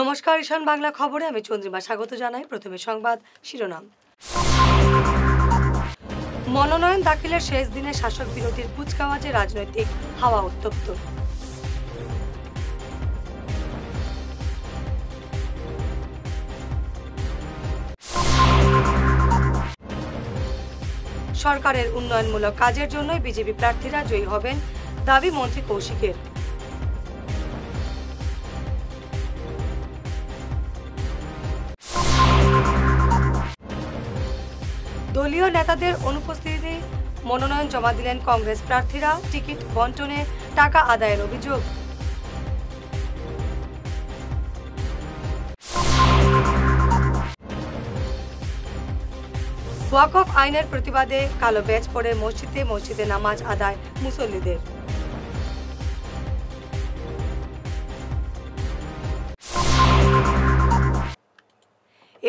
নমস্কার, ঈশান বাংলা খবরে আমি চন্দ্রিমা স্বাগত জানাই। প্রথমে সংবাদ শিরোনাম। মনোনয়ন দাখিলের শেষ দিনে শাসক বিরোধীর কুচকাওয়াজে রাজনৈতিক হাওয়া উত্তপ্ত। সরকারের উন্নয়নমূলক কাজের জন্যই বিজেপি প্রার্থীরা জয়ী হবেন, দাবি মন্ত্রী কৌশিকের। দলীয় নেতাদের অনুপস্থিতিতে মনোনয়ন জমা দিলেন কংগ্রেস প্রার্থীরা, টিকিট বন্টনে টাকা আদায়ের অভিযোগ। ওয়াকফ আইনের প্রতিবাদে কালো ব্যাজ পরে মসজিদে নামাজ আদায় মুসল্লিদের।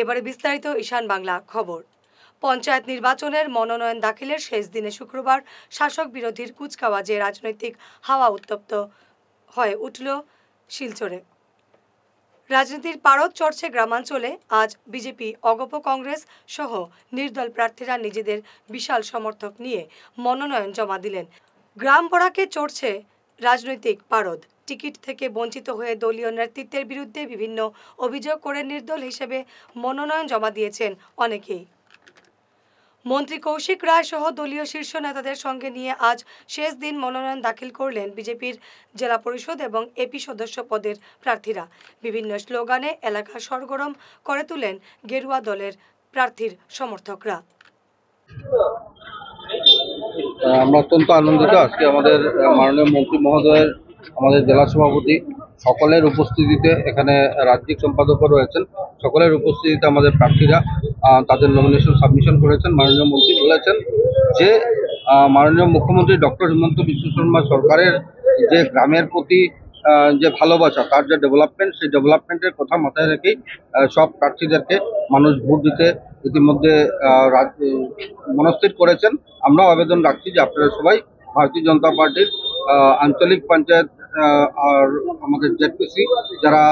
এবারে বিস্তারিত ঈশান বাংলা খবর। পঞ্চায়েত নির্বাচনের মনোনয়ন দাখিলের শেষ দিনে শুক্রবার শাসক বিরোধীর কুচকাওয়াজে রাজনৈতিক হাওয়া উত্তপ্ত হয়ে উঠল শিলচরে। রাজনীতির পারদ চড়ছে গ্রামাঞ্চলে। আজ বিজেপি, অগপ কংগ্রেস সহ নির্দল প্রার্থীরা নিজেদের বিশাল সমর্থক নিয়ে মনোনয়ন জমা দিলেন। গ্রাম পড়াকে চড়ছে রাজনৈতিক পারদ। টিকিট থেকে বঞ্চিত হয়ে দলীয় নেতৃত্বের বিরুদ্ধে বিভিন্ন অভিযোগ করে নির্দল হিসেবে মনোনয়ন জমা দিয়েছেন অনেকেই। মন্ত্রী কৌশিক রায় সহ দলীয় শীর্ষ নেতাদের সঙ্গে নিয়ে আজ শেষ দিন মনোনয়ন দাখিল করলেন বিজেপির জেলা পরিষদ এবং এপি সদস্য পদের প্রার্থীরা। বিভিন্ন স্লোগানে এলাকা সরগরম করে তুলেন গেরুয়া দলের প্রার্থীর সমর্থকরা। আমরা অত্যন্ত আনন্দিত। আজকে আমাদের মাননীয় মন্ত্রী মহোদয়ের, আমাদের জেলা সভাপতি সকলের উপস্থিতিতে, এখানে রাজ্যিক সম্পাদকও রয়েছেন, সকলের উপস্থিতিতে আমাদের প্রার্থীরা তাদের নমিনেশন সাবমিশন করেছেন। মাননীয় মন্ত্রী বলেছেন যে মাননীয় মুখ্যমন্ত্রী ডক্টর হিমন্ত বিশ্ব শর্মা সরকারের যে গ্রামের প্রতি যে ভালোবাসা, তার যে ডেভেলপমেন্ট, সেই ডেভেলপমেন্টের কথা মাথায় রেখেই সব প্রার্থীদেরকে মানুষ ভোট দিতে ইতিমধ্যে মনস্থির করেছেন। আমরাও আবেদন রাখছি যে আপনারা সবাই ভারতীয় জনতা পার্টির আঞ্চলিক পঞ্চায়েত আর আমাদের জেডপিসি যারা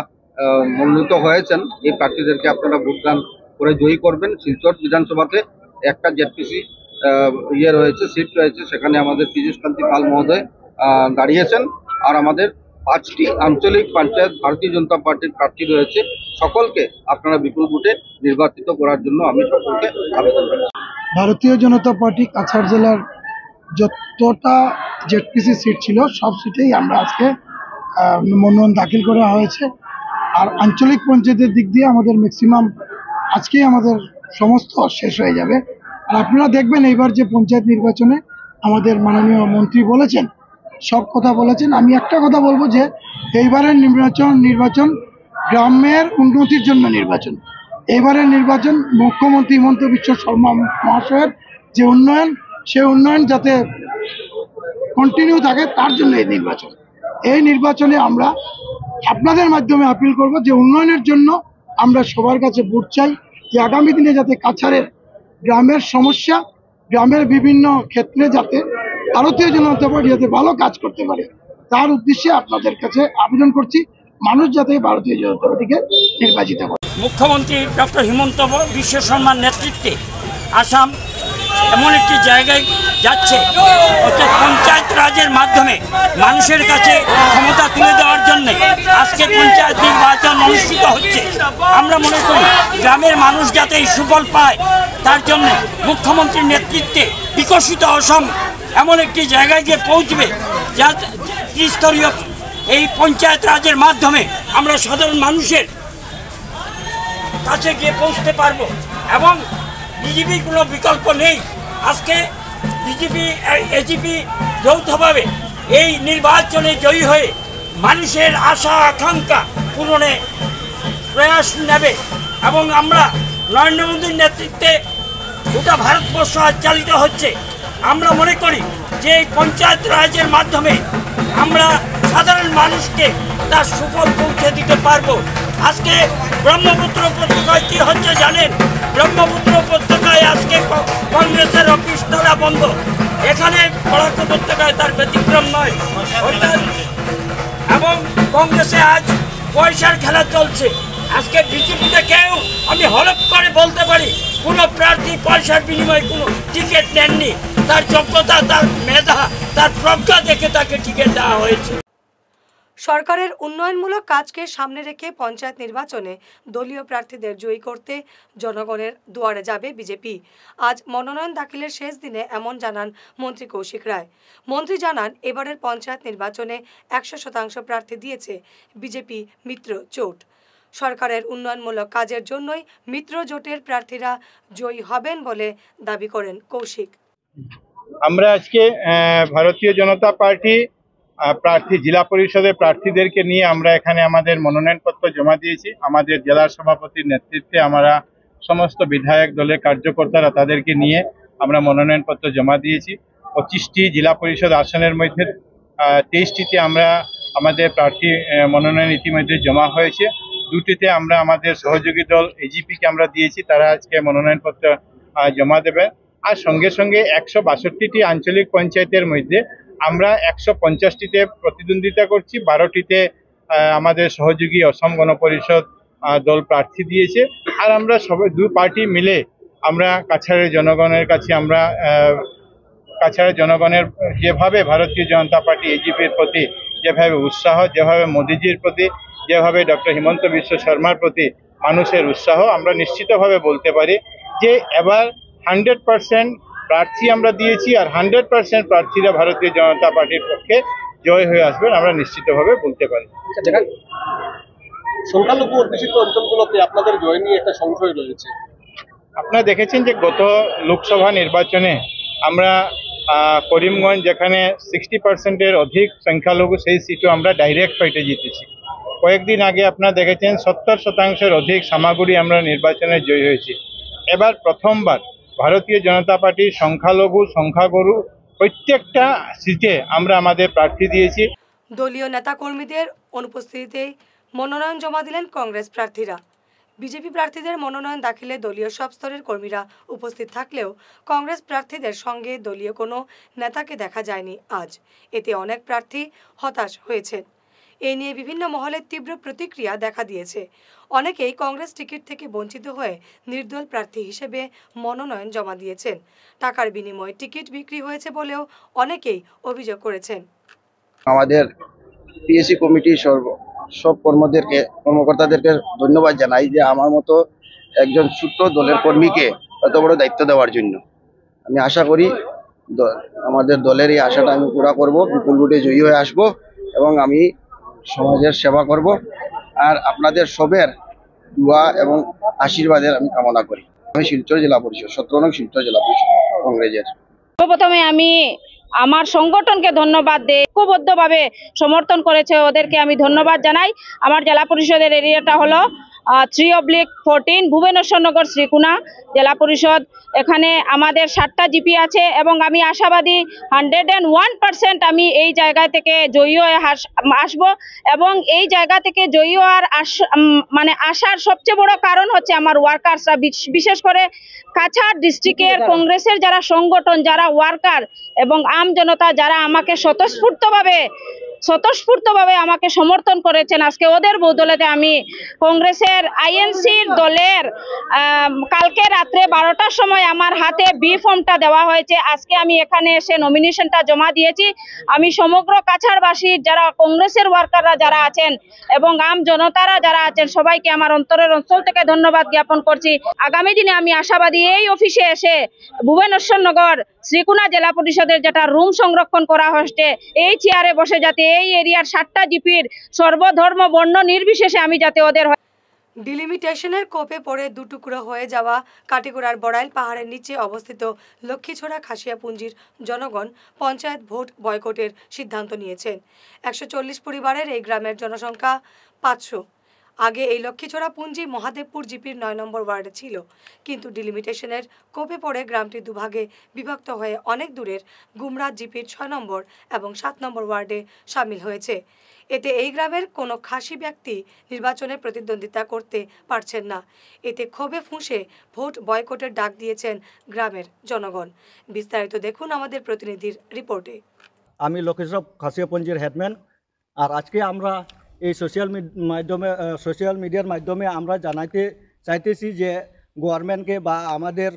মনোনীত হয়েছেন, এই প্রার্থীদেরকে আপনারা ভোটদান করে জয়ী করবেন। শিলচর বিধানসভাতে একটা জেডপিসি রয়েছে, সিট রয়েছে, সেখানে আমাদের পীযূষ কান্তি পাল মহোদয় দাঁড়িয়েছেন। আর আমাদের 5টি আঞ্চলিক পঞ্চায়েত ভারতীয় জনতা পার্টির প্রার্থী রয়েছে। সকলকে আপনারা বিপুল ভোটে নির্বাচিত করার জন্য আমি সকলকে আবেদন করছি। ভারতীয় জনতা পার্টি কাছাড় জেলার যতটা জেডপিসি সিট ছিল সব সিটেই আমরা আজকে মনোনয়ন দাখিল করা হয়েছে। আর আঞ্চলিক পঞ্চায়েতের দিক দিয়ে আমাদের ম্যাক্সিমাম আজকেই আমাদের সমস্ত শেষ হয়ে যাবে। আর আপনারা দেখবেন এইবার যে পঞ্চায়েত নির্বাচনে আমাদের মাননীয় মন্ত্রী বলেছেন, সব কথা বলেছেন। আমি একটা কথা বলবো যে এইবারের নির্বাচন গ্রামের উন্নতির জন্য নির্বাচন। এইবারের নির্বাচন মুখ্যমন্ত্রী হিমন্ত বিশ্ব শর্মা মহাশয়ের যে উন্নয়ন, সেই উন্নয়ন যাতে কন্টিনিউ থাকে তার জন্য এই নির্বাচন। এই নির্বাচনে আমরা আপনাদের মাধ্যমে আপিল করব যে উন্নয়নের জন্য আমরা সবার কাছে ভোট চাই, যে আগামী দিনে যাতে কাছাড়ের গ্রামের সমস্যা, গ্রামের বিভিন্ন ক্ষেত্রে যাতে ভারতীয় জনতা পার্টি যাতে ভালো কাজ করতে পারে, তার উদ্দেশ্যে আপনাদের কাছে আবেদন করছি মানুষ যাতে ভারতীয় জনতা পার্টিকে নির্বাচিত করে। মুখ্যমন্ত্রী ডক্টর হিমন্ত বিশ্ব শর্মার নেতৃত্বে আসাম এমন একটি জায়গায় যাচ্ছে, অর্থাৎ পঞ্চায়েত রাজের মাধ্যমে মানুষের কাছে ক্ষমতা তুলে দেওয়ার জন্য আজকে পঞ্চায়েত নির্বাচন অনুষ্ঠিত হচ্ছে। আমরা মনে করি গ্রামের মানুষ যাতে এই সুফল পায়, তার জন্য মুখ্যমন্ত্রীর নেতৃত্বে বিকশিত অসম এমন একটি জায়গায় গিয়ে পৌঁছবে, যা ত্রিস্তরীয় এই পঞ্চায়েত রাজের মাধ্যমে আমরা সাধারণ মানুষের কাছে গিয়ে পৌঁছতে পারবো। এবং বিজেপির কোনো বিকল্প নেই। আজকে বিজেপি এজিপি যৌথভাবে এই নির্বাচনে জয়ী হয়ে মানুষের আশা আকাঙ্ক্ষা পূরণে প্রয়াস নেবে। এবং আমরা নরেন্দ্র মোদীর নেতৃত্বে গোটা ভারতবর্ষ আজ চালিত হচ্ছে। আমরা মনে করি যে এই পঞ্চায়েত রাজের মাধ্যমে আমরা সাধারণ মানুষকে তার সুফল পৌঁছে দিতে পারবো। আজকে ব্রহ্মপুত্র উপত্যকায় কী হচ্ছে জানেন? ব্রহ্মপুত্র উপত্যকায় আজকে কংগ্রেসের অফিস তালা বন্ধ। এখানে বরাক উপত্যকায় তার ব্যতিক্রম নয়। এবং কংগ্রেসে আজ পয়সার খেলা চলছে। আজকে বিজেপিতে কেউ আমি হলফ করে বলতে পারি কোনো প্রার্থী পয়সার বিনিময়ে কোনো টিকিট নেননি। তার যোগ্যতা, তার মেধা, তার প্রজ্ঞা দেখে তাকে টিকিট দেওয়া হয়েছে। সরকারের উন্নয়নমূলক কাজকে সামনে রেখে পঞ্চায়েত নির্বাচনে দলীয় প্রার্থীদের জয়ী করতে জনগণের দুয়ারে যাবে বিজেপি। আজ মনোনয়ন দাখিলের শেষ দিনে এমন জানান মন্ত্রী কৌশিক রায়। মন্ত্রী জানান, এবারের পঞ্চায়েত নির্বাচনে 100% প্রার্থী দিয়েছে বিজেপি মিত্র জোট। সরকারের উন্নয়নমূলক কাজের জন্যই মিত্র জোটের প্রার্থীরা জয়ী হবেন বলে দাবি করেন কৌশিক। আমরা আজকে ভারতীয় জনতা পার্টি প্রার্থী জিলা পরিষদের প্রার্থীদেরকে নিয়ে আমরা এখানে আমাদের মনোনয়নপত্র জমা দিয়েছি। আমাদের জেলা সভাপতির নেতৃত্বে আমরা সমস্ত বিধায়ক দলের কার্যকর্তারা তাদেরকে নিয়ে আমরা মনোনয়নপত্র জমা দিয়েছি। 25টি জেলা পরিষদ আসনের মধ্যে 23টিতে আমরা আমাদের প্রার্থী মনোনয়ন ইতিমধ্যে জমা হয়েছে। 2টিতে আমরা আমাদের সহযোগী দল এজিপিকে আমরা দিয়েছি, তারা আজকে মনোনয়নপত্র জমা দেবে। আর সঙ্গে সঙ্গে 162টি আঞ্চলিক পঞ্চায়েতের মধ্যে আমরা 150টিতে প্রতিদ্বন্দ্বিতা করছি। 12টিতে আমাদের সহযোগী অসম গণপরিষদ দল প্রার্থী দিয়েছে। আর আমরা সবাই দুই পার্টি মিলে আমরা কাছাড়ের জনগণের কাছে আমরা কাছাড়ের জনগণের যেভাবে ভারতীয় জনতা পার্টি এজিপির প্রতি যেভাবে উৎসাহ, যেভাবে মোদিজির প্রতি, যেভাবে ডক্টর হিমন্ত বিশ্ব শর্মার প্রতি মানুষের উৎসাহ, আমরা নিশ্চিতভাবে বলতে পারি যে এবার 100% প্রার্থী আমরা দিয়েছি আর 100% প্রার্থীরা ভারতীয় জনতা পার্টির পক্ষে জয় হয়ে আসবেন, আমরা নিশ্চিতভাবে বলতে পারি। সংখ্যালঘু অধ্যুষিত অঞ্চলগুলোতে আপনাদের জয় নিয়ে একটা সংশয় রয়েছে। আপনারা দেখেছেন যে গত লোকসভা নির্বাচনে আমরা করিমগঞ্জ, যেখানে 60%-এর অধিক সংখ্যালঘু, সেই সিটও আমরা ডাইরেক্ট ফাইটে জিতেছি। কয়েকদিন আগে আপনারা দেখেছেন 70%-এর অধিক সামাগুড়ি আমরা নির্বাচনে জয়ী হয়েছি। এবার প্রথমবার ভারতীয় জনতা পার্টির সংখ্যালঘু, সংখ্যাগুরু প্রত্যেকটা সিটে আমরা আমাদের প্রার্থী দিয়েছি। দলীয় নেতাকর্মীদের অনুপস্থিতিতে মনোনয়ন জমা দিলেন কংগ্রেস প্রার্থীরা। বিজেপি প্রার্থীদের মনোনয়ন দাখিলে দলীয় সব স্তরের কর্মীরা উপস্থিত থাকলেও কংগ্রেস প্রার্থীদের সঙ্গে দলীয় কোনো নেতাকে দেখা যায়নি আজ। এতে অনেক প্রার্থী হতাশ হয়েছেন। এই নিয়ে বিভিন্ন মহলে তীব্র প্রতিক্রিয়া দেখা দিয়েছে। অনেকেই কংগ্রেস টিকিট থেকে বঞ্চিত হয়ে নির্দল প্রার্থী হিসেবে মনোনয়ন জমা দিয়েছেন। টাকার বিনিময়ে টিকিট বিক্রি হয়েছে বলেও অনেকেই অভিযোগ করেছেন। আমাদের পিএসসি কমিটির সব কর্মকর্তাদেরকে ধন্যবাদ জানাই যে আমার মতো একজন ছোট্ট দলের কর্মীকে এত বড় দায়িত্ব দেওয়ার জন্য। আমি আশা করি আমাদের দলের এই আশাটা আমি পুরা করব, বিপুল ভোটে জয়ী হয়ে আসব এবং আমি সমাজের সেবা করব। আর আপনাদের সবের দোয়া এবং আশীর্বাদের আমি কামনা করি। আমি শিলচর জেলা পরিষদ 17 নং শিলচর জেলা পরিষদ কংগ্রেসের। প্রথমে আমি আমার সংগঠনকে ধন্যবাদ দেই, ঐক্যবদ্ধভাবে সমর্থন করেছে, ওদেরকে আমি ধন্যবাদ জানাই। আমার জেলা পরিষদের এরিয়াটা হলো 3/14 ভুবনেশ্বরনগর শ্রীকুনা জেলা পরিষদ। এখানে আমাদের 7টা জিপি আছে এবং আমি আশাবাদী 101% আমি এই জায়গা থেকে জয়ী হয়ে আসবো। এবং এই জায়গা থেকে জয়ী হওয়ার আসার সবচেয়ে বড় কারণ হচ্ছে আমার ওয়ার্কার্সরা, বিশেষ করে কাছাড় ডিস্ট্রিক্টের কংগ্রেসের যারা সংগঠন, যারা ওয়ার্কার এবং আম জনতা যারা আমাকে স্বতঃস্ফূর্তভাবে আমাকে সমর্থন করেছেন। আজকে ওদের বদৌলতে আমি কংগ্রেসের আইএনসির দলের কালকে রাত্রে 12টার সময় আমার হাতে বি ফর্মটা দেওয়া হয়েছে। আজকে আমি এখানে এসে নমিনেশনটা জমা দিয়েছি। আমি সমগ্র কাছাড়বাসীর যারা কংগ্রেসের ওয়ার্কাররা যারা আছেন এবং আম জনতারা যারা আছেন সবাইকে আমার অন্তরের অঞ্চল থেকে ধন্যবাদ জ্ঞাপন করছি। আগামী দিনে আমি আশাবাদী এই অফিসে এসে ভুবনেশ্বরনগর শ্রীকুনা জেলা পরিষদের যেটা রুম সংরক্ষণ করা হচ্ছে, এই চেয়ারে বসে যাতে এই এরিয়ার 7টা জিপির সর্বধর্ম বর্ণ নির্বিশেষে আমি যাতে ওদের ডিলিমিটেশনের কোপে পড়ে দুটুকরো হয়ে যাওয়া কাটিগড়ার বড়াইল পাহাড়ের নিচে অবস্থিত লক্ষ্মীছড়া খাসিয়াপুঞ্জির জনগণ পঞ্চায়েত ভোট বয়কটের সিদ্ধান্ত নিয়েছেন। 140 পরিবারের এই গ্রামের জনসংখ্যা 500। আগে এই লক্ষ্মীছড়া পুঞ্জি মহাদেবপুর জিপির 9 নম্বর ওয়ার্ডে ছিল, কিন্তু ডিলিমিটেশনের কোপে পড়ে গ্রামটি দুভাগে বিভক্ত হয়ে অনেক দূরের গুমরাজ জিপির 6 নম্বর এবং 7 নম্বর ওয়ার্ডে সামিল হয়েছে। এতে এই গ্রামের কোনো খাসি ব্যক্তি নির্বাচনে প্রতিদ্বন্দ্বিতা করতে পারছেন না। এতে ক্ষোভে ফুঁসে ভোট বয়কটের ডাক দিয়েছেন গ্রামের জনগণ। বিস্তারিত দেখুন আমাদের প্রতিনিধির রিপোর্টে। আমি লক্ষ্মীছড়া খাসিয়াপুঞ্জির হেডম্যান। আর আজকে আমরা এই সোশ্যাল মিডিয়ার মাধ্যমে আমরা জানাইতে চাইতেছি যে গভর্নমেন্টকে বা আমাদের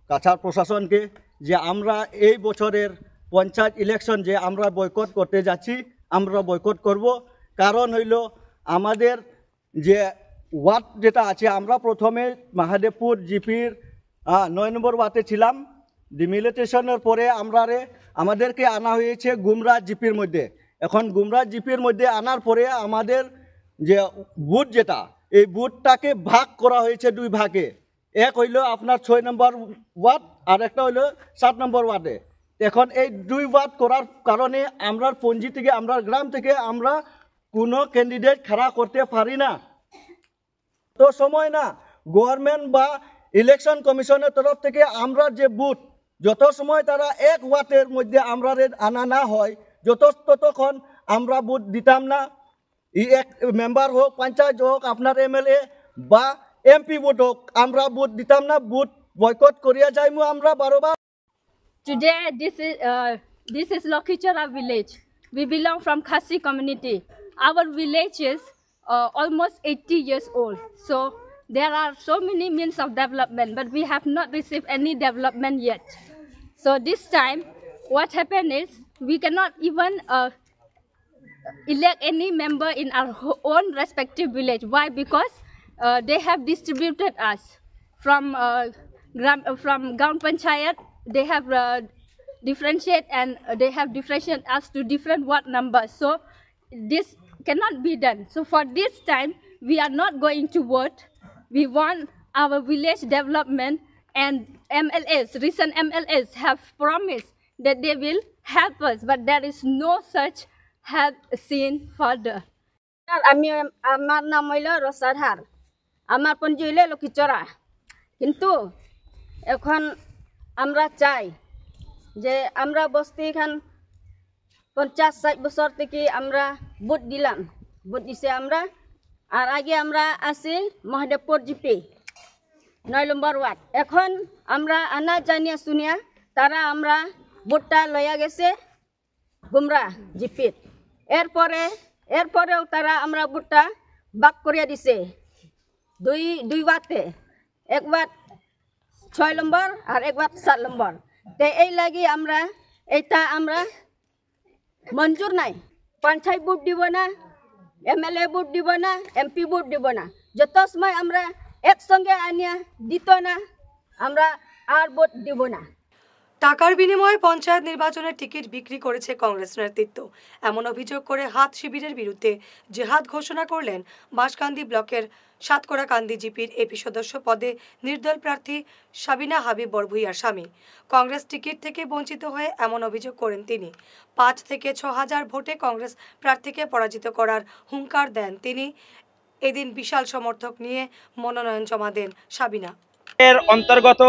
কাছাড় প্রশাসনকে যে আমরা এই বছরের পঞ্চায়েত ইলেকশন যে আমরা বয়কট করতে যাচ্ছি, আমরা বয়কট করব। কারণ হইল আমাদের যে ওয়ার্ড যেটা আছে, আমরা প্রথমে মহাদেবপুর জিপির 9 নম্বর ওয়ার্ডে ছিলাম। ডিমিলিটেশনের পরে আমাদেরকে আনা হয়েছে গুমরা জিপির মধ্যে। এখন গুমরা জিপির মধ্যে আনার পরে আমাদের যে বুথ যেটা, এই বুথটাকে ভাগ করা হয়েছে 2 ভাগে। এক হইল আপনার 6 নম্বর ওয়ার্ড আর একটা হইল 7 নম্বর ওয়ার্ডে। এখন এই 2 ওয়ার্ড করার কারণে আমরা পঞ্জি থেকে, আমরা গ্রাম থেকে আমরা কোনো ক্যান্ডিডেট খাড়া করতে পারি না। তো সময় না গভর্নমেন্ট বা ইলেকশন কমিশনের তরফ থেকে আমরা যে বুথ, যত সময় তারা এক ওয়ার্ডের মধ্যে আমরা আনা না হয় ততক্ষণ আমরা বুথ দিতাম না। এক মেম্বার হোক, পঞ্চায়েত হোক, আপনার এমএলএ বা এমপি বুথ হোক, আমরা বুথ দিতাম না। বুথ বয়কট করিয়া যাইমু আমরা বারবার। Today, this is Lokhichara village. We belong from Khasi community. Our village is almost 80 years old. So there are so many means of development, but we have not received any development yet. So this time, what happened is we cannot even elect any member in our own respective village. Why? Because they have distributed us from Gaon Panchayat. They have differentiate us to different ward numbers. So this cannot be done. So for this time, we are not going to vote. We want our village development, and MLAs, recent MLAs have promised that they will help us, but there is no such help seen further. আমার নাম হইল রসাধার, আমার পঞ্জি হইল লক্ষ্মীচরা। কিন্তু এখন আমরা চাই যে আমরা বস্তি খান 50-60 বছর থেকে আমরা ভোট দিলাম, ভোট দিছে আমরা। আর আগে আমরা আছি মহাদেবপুর জিপি 9 নম্বর ওয়ার্ড। এখন আমরা আনা জানিয়া শুনিয়া তারা আমরা ভোটটা লইয়া গেছে গুমরা জিপির। এরপরেও তারা আমরা ভোটটা বাক করিয়া দিছে দুই ওয়ার্ডে, এক ওয়ার্ড 6 নম্বর আর এক ওয়ার্ড 7 নম্বর। তো এই লাগি আমরা মঞ্জুর নাই। পঞ্চায়েত ভোট দিব না, এমএলএ ভোট দিব না, এমপি ভোট দিব না। যত সময় আমরা একসঙ্গে আনিয়া দিত না, আমরা আর ভোট দিব না। টাকার বিনিময়ে পঞ্চায়েত নির্বাচনের টিকিট বিক্রি করেছে কংগ্রেস নেতৃত্ব, এমন অভিযোগ করে হাত শিবিরের বিরুদ্ধে জেহাদ ঘোষণা করলেন বাঁশকান্দি ব্লকের সাতকোড়াকান্দি জিপির এপি সদস্য পদে নির্দল প্রার্থী সাবিনা হাবিব বরভুইয়ার স্বামী। কংগ্রেস টিকিট থেকে বঞ্চিত হয়ে এমন অভিযোগ করেন তিনি। 5 থেকে 6 হাজার ভোটে কংগ্রেস প্রার্থীকে পরাজিত করার হুঙ্কার দেন তিনি। এদিন বিশাল সমর্থক নিয়ে মনোনয়ন জমা দেন সাবিনা। এর অন্তর্গত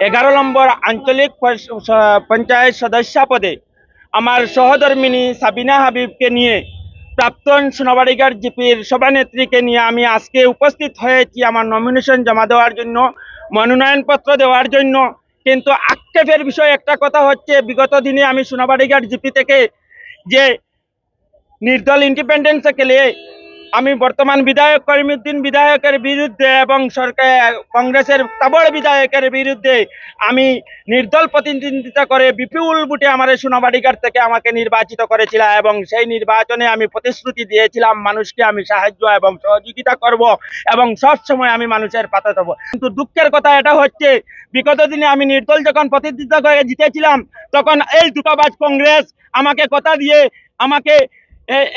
11 নম্বর আঞ্চলিক পঞ্চায়েত সদস্য পদে আমার সহধর্মিনী সাবিনা হাবিবকে নিয়ে, প্রাক্তন সোনাবাড়িঘাট জিপির সভানেত্রীকে নিয়ে আমি আজকে উপস্থিত হয়েছি আমার নমিনেশন জমা দেওয়ার জন্য, মনোনয়নপত্র দেওয়ার জন্য। কিন্তু আক্ষেপের বিষয় একটা কথা হচ্ছে, বিগত দিনে আমি সোনাবাড়িঘাট জিপি থেকে যে নির্দল ইন্ডিপেন্ডেন্স খেলে আমি বর্তমান বিধায়ক করিমউদ্দিন বিধায়কের বিরুদ্ধে এবং সরকার কংগ্রেসের তাবড় বিধায়কের বিরুদ্ধে আমি নির্দল প্রতিদ্বন্দ্বিতা করে বিপুল ভোটে আমার সোনাবাড়িঘাট থেকে আমাকে নির্বাচিত করেছিল, এবং সেই নির্বাচনে আমি প্রতিশ্রুতি দিয়েছিলাম মানুষকে আমি সাহায্য এবং সহযোগিতা করব এবং সব সময় আমি মানুষের পাশে থাকব। কিন্তু দুঃখের কথা এটা হচ্ছে, বিগত দিনে আমি নির্দল যখন প্রতিদ্বন্দ্বিতা করে জিতেছিলাম, তখন এই দুঃখবাজ কংগ্রেস আমাকে কথা দিয়ে আমাকে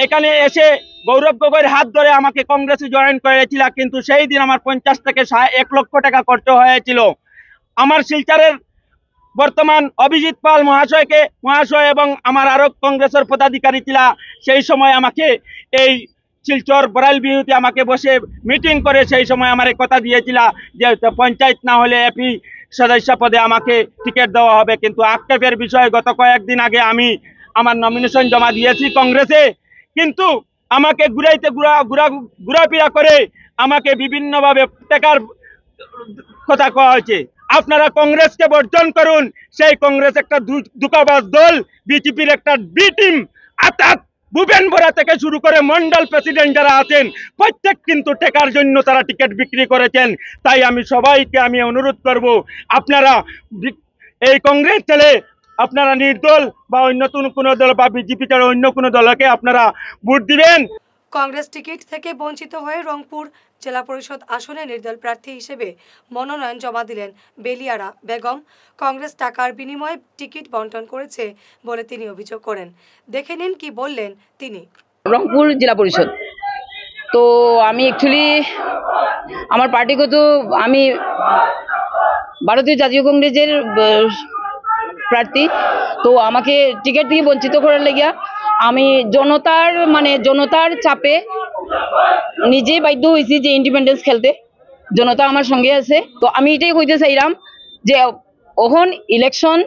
এখানে এসে গৌরব গগৈর হাত ধরে আমাকে কংগ্রেসে জয়েন করেছিল। কিন্তু সেই দিন আমার 50 থেকে 1 লক্ষ টাকা খরচ হয়েছিল। আমার শিলচরের বর্তমান অভিজিৎ পাল মহাশয় এবং আমার আরো কংগ্রেসের পদাধিকারী ছিল, সেই সময় আমাকে এই শিলচর বরাইল বিহুতে আমাকে বসে মিটিং করে সেই সময় আমার কথা দিয়েছিল যে পঞ্চায়েত না হলে এপি সদস্য পদে আমাকে টিকিট দেওয়া হবে। কিন্তু আক্ষেপের বিষয়, গত কয়েকদিন আগে আমি আমার নমিনেশন জমা দিয়েছি কংগ্রেসে, কিন্তু আমাকে ঘুরাফেরা করে আমাকে বিভিন্নভাবে টাকার কথা কওয়া হয়েছে। আপনারা কংগ্রেসকে বর্জন করুন, সেই কংগ্রেস একটা দুকাবাজ দল, বিজেপির একটা বি টিম। অর্থাৎ ভূপেন বরা থেকে শুরু করে মন্ডল প্রেসিডেন্ট যারা আছেন প্রত্যেক কিন্তু টাকার জন্য তারা টিকিট বিক্রি করেছেন। তাই আমি সবাইকে অনুরোধ করব, আপনারা এই কংগ্রেস ছেলে আপনারা নির্দল বা অন্য কোনো দল বা বিজেপি ছাড়া অন্য কোনো দলকে আপনারা ভোট দিবেন। কংগ্রেস টিকিট থেকে বঞ্চিত হয়ে রংপুর জেলা পরিষদ আসনে নির্দল প্রার্থী হিসেবে মনোনয়ন জমা দিলেন বেলিয়ারা বেগম। কংগ্রেস টাকার বিনিময়ে টিকিট বন্টন করেছে বলে তিনি অভিযোগ করেন। দেখে নিন কি বললেন তিনি। রংপুর জেলা পরিষদ তো আমি অ্যাকচুয়ালি আমার পার্টিগত আমি ভারতীয় জাতীয় কংগ্রেসের প্রার্থী, তো আমাকে টিকিট থেকে বঞ্চিত করার লাগিয়া আমি জনতার চাপে নিজে বাধ্য হয়েছি যে ইন্ডিপেন্ডেন্স খেলতে। জনতা আমার সঙ্গে আছে, তো আমি এটাই কইতে চাইলাম যে এখন ইলেকশন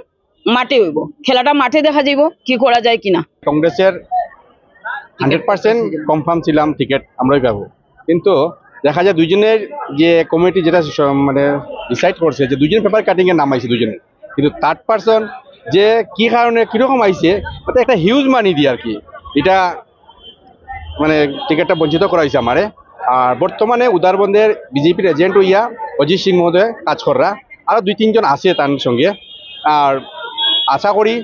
মাঠে হইব, খেলাটা মাঠে দেখা যাইব কি করা যায় কিনা। কংগ্রেসের 100% কনফার্ম ছিলাম টিকিট আমরাই পাবো, কিন্তু দেখা যায় দুজনের যে কমিটি যেটা ডিসাইড করছে যে দুজন পেপার কাটিং এর নাম আইছে দুজনের, কিন্তু থার্ড পার্সন যে কি কারণে কিরকম আইছে তাতে একটা হিউজ মানি দিয়ে আর কি এটা টিকিটটা বঞ্চিত করা হয়েছে আমারে। আর বর্তমানে উদারবন্দের বিজেপির এজেন্ট হইয়া অজিত সিং মহোদয় কাজ করা আরও 2-3 জন আছে তার সঙ্গে। আর আশা করি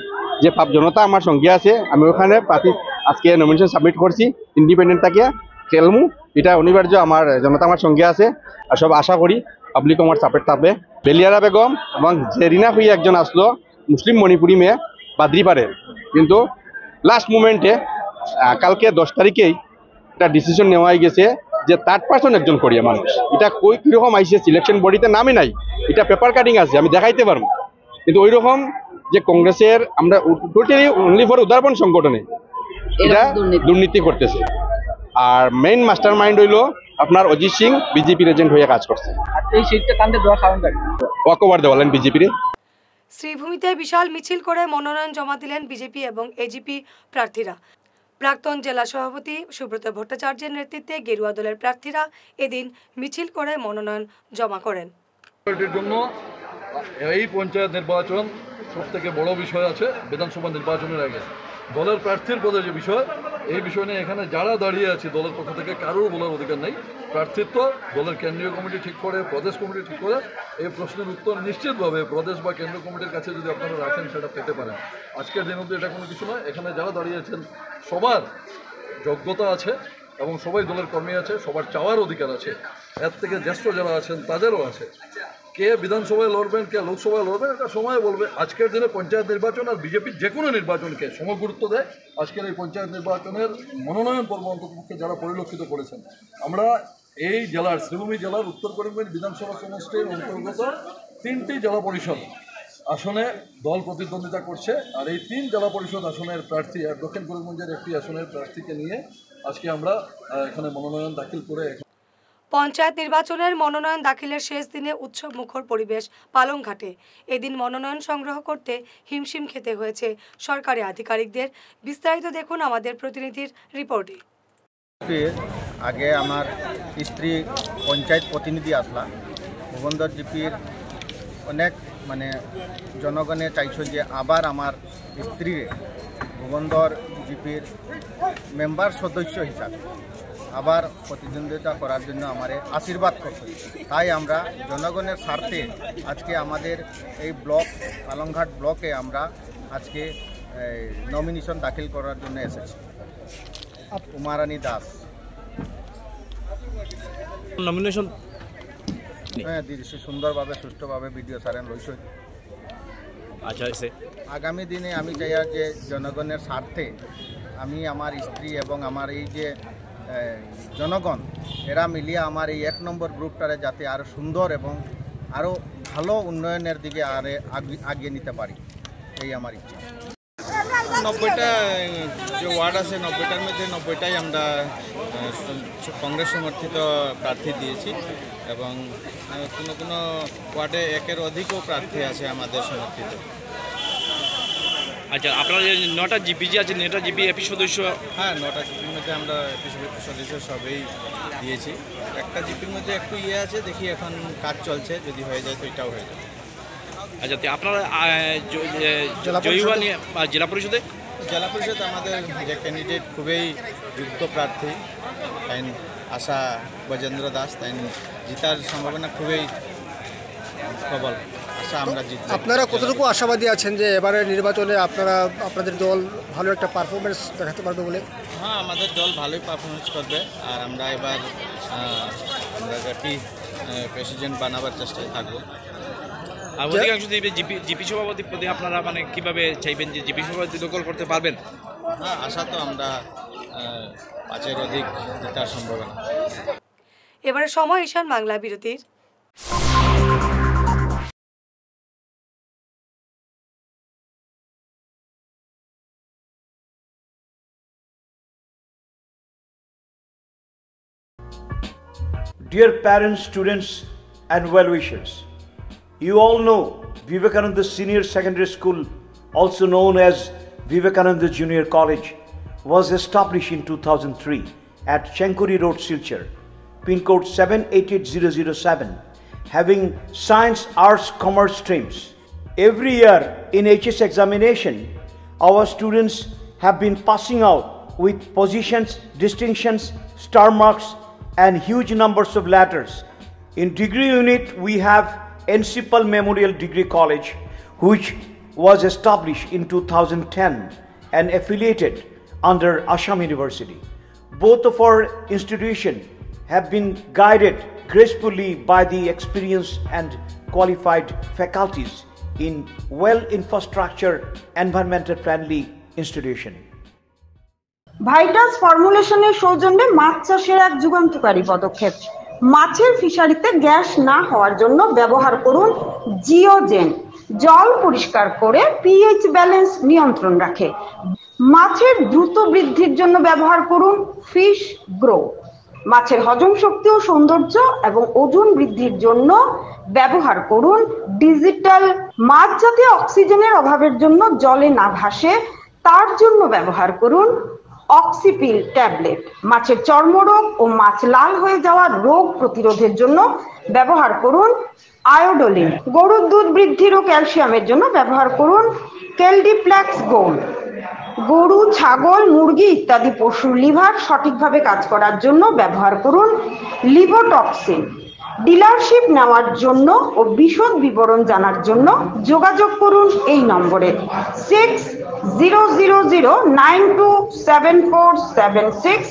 যে জনতা আমার সঙ্গে আছে, আমি ওখানে প্রার্থী আজকে নমিনেশন সাবমিট করছি, ইন্ডিপেন্ডেন্ট থাকে খেলমু, এটা অনিবার্য। আমার জনতা আমার সঙ্গে আছে আর সব আশা করি পাবলিক আমার সাপোর্ট থাকবে। বেলিয়ারা বেগম এবং জেরিনা হইয়া একজন আসলো মুসলিম মণিপুরি মেয়ে বাদ্রিপাড়ের, কিন্তু লাস্ট মুমেন্টে কালকে 10 তারিখেই একটা ডিসিশন নেওয়া গেছে যে থার্ড পার্সন একজন করিয়া মানুষ, এটা কই কীরকম আইসে সিলেকশন বডিতে নামই নাই, এটা পেপার কাটিং আছে আমি দেখাইতে পারবো, কিন্তু ওই রকম যে কংগ্রেসের আমরা টোটালি অনলি ফর উদারবন সংগঠনে এটা দুর্নীতি করতেছে। আর মেইন মাস্টার মাইন্ড হইল আপনার অজিত সিং, বিজেপির এজেন্ট হয়ে কাজ করছে। এই সিটটা কান্দে দেওয়ার কারণটা ওয়াকওভার দেওয়ালেন বিজেপির। শ্রীভূমিতে বিশাল মিছিল করে মনোনয়ন জমা দিলেন বিজেপি এবং এজিপি প্রার্থীরা। প্রাক্তন জেলা সভাপতি সুব্রত ভট্টাচার্যের নেতৃত্বে গেরুয়া দলের প্রার্থীরা এদিন মিছিল করে মনোনয়ন জমা করেন। এর জন্য এই পঞ্চায়েত নির্বাচন সবথেকে বড় বিষয় আছে বিধানসভা নির্বাচনের আগে। দলের প্রার্থীর পদে যে বিষয়, এই বিষয় নিয়ে এখানে যারা দাঁড়িয়ে আছে দলের পক্ষ থেকে কারোর বলার অধিকার নেই। প্রার্থিত্ব দলের কেন্দ্রীয় কমিটি ঠিক করে, প্রদেশ কমিটি ঠিক করে। এই প্রশ্নের উত্তর নিশ্চিতভাবে প্রদেশ বা কেন্দ্রীয় কমিটির কাছে যদি আপনারা রাখেন সেটা পেতে পারেন। আজকের দিন অবধি এটা কোনো কিছু নয়। এখানে যারা দাঁড়িয়েছেন সবার যোগ্যতা আছে এবং সবাই দলের কর্মী আছে, সবার চাওয়ার অধিকার আছে। এর থেকে জ্যেষ্ঠ যারা আছেন তাদেরও আছে। কে বিধানসভায় লড়বেন, কে লোকসভায় লড়বেন, এটা সময় বলবে। আজকের দিনে পঞ্চায়েত নির্বাচন আর বিজেপির যে কোনো নির্বাচনকে সমগুরুত্ব দেয়। আজকের এই পঞ্চায়েত নির্বাচনের মনোনয়ন পর্ব অন্তর্ভুক্ত যারা পরিলক্ষিত করেছেন, আমরা এই জেলার শ্রীভূমি জেলার উত্তর করিমগঞ্জ বিধানসভা সমষ্টির অন্তর্গত 3টি জেলা পরিষদ আসনে দল প্রতিদ্বন্দ্বিতা করছে। আর এই 3 জেলা পরিষদ আসনের প্রার্থী আর দক্ষিণ করিমগঞ্জের একটি আসনের প্রার্থীকে নিয়ে আজকে আমরা এখানে মনোনয়ন দাখিল করে। পঞ্চায়েত নির্বাচনের মনোনয়ন দাখিলের শেষ দিনে উৎসব মুখর পরিবেশ পালংঘাটে। এদিন মনোনয়ন সংগ্রহ করতে হিমশিম খেতে হয়েছে সরকারি আধিকারিকদের। বিস্তারিত দেখুন আমাদের প্রতিনিধির রিপোর্টে। আগে আমার স্ত্রী পঞ্চায়েত প্রতিনিধি আসলা ভুবনদর জিপির অনেক জনগণে চাইছো যে আবার আমার স্ত্রী ভুবনদর জিপির মেম্বার সদস্য হিসাবে আবার প্রতিদ্বন্দ্বিতা করার জন্য আমারে আশীর্বাদ করছে। তাই আমরা জনগণের স্বার্থে আজকে আমাদের এই ব্লক পালংঘাট ব্লকে আমরা আজকে নমিনেশন দাখিল করার জন্য এসেছি। উমারানী দাস নমিনেশন দিয়েছি সুন্দরভাবে সুষ্ঠুভাবে বিডিও স্যারেন রয়েছে। আচ্ছা, আগামী দিনে আমি চাই যে জনগণের স্বার্থে আমি আমার স্ত্রী এবং আমার এই যে জনগণ এরা মিলিয়ে আমার এই 1 নম্বর গ্রুপটারে যাতে আরও সুন্দর এবং আরও ভালো উন্নয়নের দিকে আগিয়ে নিতে পারি, এই আমার ইচ্ছা। 90টা যে ওয়ার্ড আছে 90টার মধ্যে 90টাই আমরা কংগ্রেস সমর্থিত প্রার্থী দিয়েছি এবং কোনো কোনো ওয়ার্ডে 1-এর অধিকও প্রার্থী আছে আমাদের সমর্থিত। আচ্ছা, আপনার যে 9টা জিপি যে আছে 9টা জিপি এপি সদস্য? হ্যাঁ, 9টা জিপির মধ্যে আমরা এপি সদস্য সবই দিয়েছি। একটা জিপির মধ্যে একটু আছে, দেখি এখন কাজ চলছে, যদি হয়ে যায় তো এটাও হয়ে যাবে। আচ্ছা, আপনারা জয়ুবা নিয়ে জেলা পরিষদে জেলা পরিষদ আমাদের যে ক্যান্ডিডেট খুবই যোগ্য প্রার্থী, তাই আশা গজেন্দ্র দাস, তাই জিতার সম্ভাবনা খুবই প্রবল। আশা আমরা জিতব। আপনারা কতটুকু আশাবাদী আছেন যে এবারে নির্বাচনে আপনাদের দল ভালো একটা পারফরমেন্স দেখাতে পারবে বলে? হ্যাঁ, আমাদের দল ভালোই পারফরমেন্স করবে, আর আমরা এবার আমরা প্রেসিডেন্ট বানাবার চেষ্টায় থাকবো। আর অধিকাংশ জিপি সভাপতি পদে আপনারা মানে কিভাবে চাইবেন যে জিপি সভাপতি দখল করতে পারবেন? হ্যাঁ, আশা তো আমরা 5-এর অধিক জেতার সম্ভাবনা। এবারে সময় ঈশান বাংলা বিরতির। Dear parents, students and well-wishers, you all know Vivekananda Senior Secondary School, also known as Vivekananda Junior College, was established in 2003 at Chenkuri Road, Silchar, pin code 788007, having science, arts, commerce streams. Every year in HS examination, our students have been passing out with positions, distinctions, star marks, and huge numbers of letters. In degree unit, we have Encipal Memorial Degree College, which was established in 2010 and affiliated under Assam University. Both of our institutions have been guided gracefully by the experienced and qualified faculties in well-infrastructure, environmental-friendly institution. Vital ফর্মুলেশনের সৌজন্যে মাছ চাষের এক যুগান্তকারী পদক্ষেপ। মাছের ফিশারিতে gas না হওয়ার জন্য ব্যবহার করুন জিওজেন। জল পরিষ্কার করে পিএইচ ব্যালেন্স নিয়ন্ত্রণ রাখে। মাছের দ্রুত বৃদ্ধির জন্য ব্যবহার করুন ফিশ গ্রো। মাছের হজম শক্তি ও সৌন্দর্য এবং ওজন বৃদ্ধির জন্য ব্যবহার করুন ডিজিটাল। মাছ যাতে অক্সিজেনের অভাবের জন্য জলে না ভাসে তার জন্য ব্যবহার করুন অক্সিপিল ট্যাবলেট। মাছের চর্মরোগ ও মাছ লাল হয়ে যাওয়ার রোগ প্রতিরোধের জন্য ব্যবহার করুন আয়োডোলিন। গরুর দুধ বৃদ্ধির ও ক্যালসিয়ামের জন্য ব্যবহার করুন কেলডিপ্লেক্স গোল্ড। গরু, ছাগল, মুরগি ইত্যাদি পশুর লিভার সঠিকভাবে কাজ করার জন্য ব্যবহার করুন লিভোটক্সিন। ডিলারশিপ নেওয়ার জন্য ও বিশদ বিবরণ জানার জন্য যোগাযোগ করুন এই নম্বরে 6000927476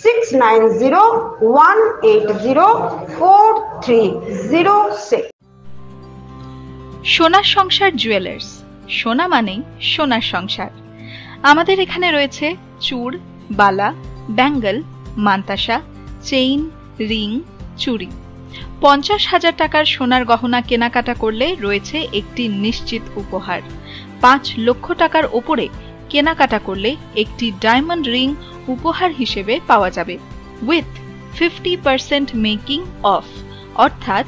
6901804306। সোনার সংসার জুয়েলার্স, সোনা মানেই সোনার সংসার। আমাদের এখানে রয়েছে চূড়, বালা, ব্যাঙ্গল, মান্তাসা, চেইন, রিং, চুড়ি। 50,000 টাকার সোনার গহনা কেনাকাটা করলে রয়েছে একটি নিশ্চিত উপহার। 5 লক্ষ টাকার ওপরে কেনাকাটা করলে একটি ডায়মন্ড রিং উপহার হিসেবে পাওয়া যাবে উইথ 50% মেকিং অফ, অর্থাৎ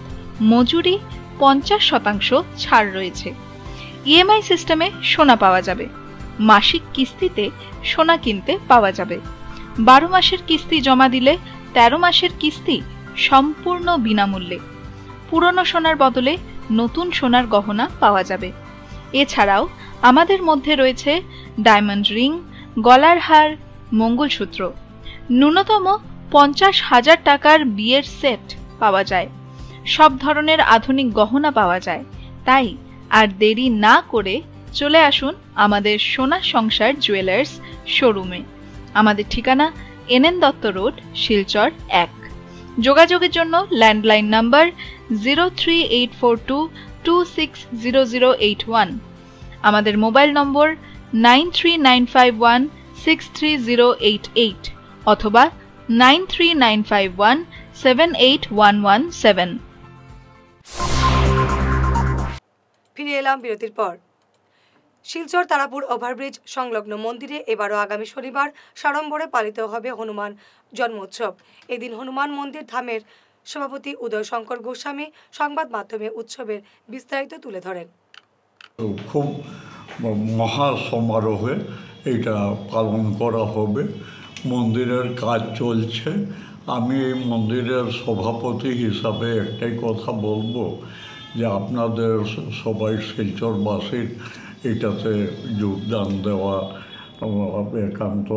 মজুরি 50% ছাড় রয়েছে। ইএমআই সিস্টেমে সোনা পাওয়া যাবে। মাসিক কিস্তিতে সোনা কিনতে পাওয়া যাবে। 12 মাসের কিস্তি জমা দিলে 13 মাসের কিস্তি সম্পূর্ণ বিনামূল্যে। পুরনো সোনার বদলে নতুন সোনার গহনা পাওয়া যাবে। এছাড়াও আমাদের মধ্যে রয়েছে ডায়মন্ড রিং, গলার হার, মঙ্গলসূত্র। ন্যূনতম 50,000 টাকার বিয়ের সেট পাওয়া যায়। সব ধরনের আধুনিক গহনা পাওয়া যায়। তাই আর দেরি না করে চলে আসুন আমাদের সোনা সংসার জুয়েলার্স শোরুমে। আমাদের ঠিকানা NN দত্ত রোড, শিলচর 1। যোগাযোগের জন্য ল্যান্ডলাইন নাম্বার 03842260081, আমাদের মোবাইল নম্বর 9395163088 অথবা 9395178117। ফিরে এলাম বিরতির পর। শিলচর তারাপুর ওভারব্রিজ সংলগ্ন মন্দিরে এবারও আগামী শনিবার সাড়ম্বরে পালিত হবে হনুমান জন্মোৎসব। এদিন হনুমান মন্দির ধামের সভাপতি উদয় শঙ্কর গোস্বামী সংবাদ মাধ্যমে উৎসবের বিস্তারিত তুলে ধরেন। খুব মহা সমারোহে এটা পালন করা হবে। মন্দিরের কাজ চলছে। আমি এই মন্দিরের সভাপতি হিসাবে একটাই কথা বলবো যে আপনাদের সবাই শিলচরবাসীর এটাতে যোগদান দেওয়া একান্ত